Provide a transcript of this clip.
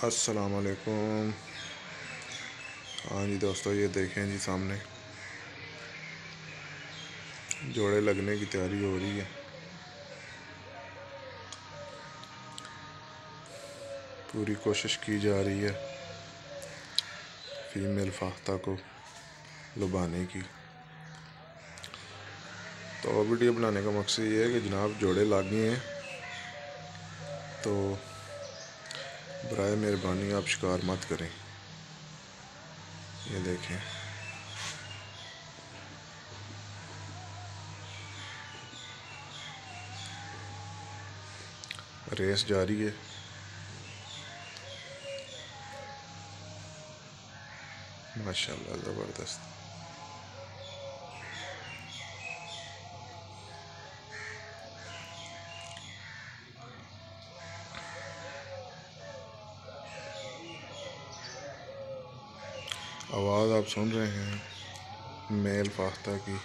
अस्सलाम वालेकुम। हाँ जी दोस्तों, ये देखें जी सामने जोड़े लगने की तैयारी हो रही है। पूरी कोशिश की जा रही है फीमेल फाख्ता को लुभाने की। तो वीडियो बनाने का मकसद ये है कि जनाब जोड़े लागे हैं तो बराए मेहरबानी आप शिकार मत करें। ये देखें, रेस जारी है। माशाल्लाह ज़बरदस्त। आवाज़ आप सुन रहे हैं मेल फाख्ता की।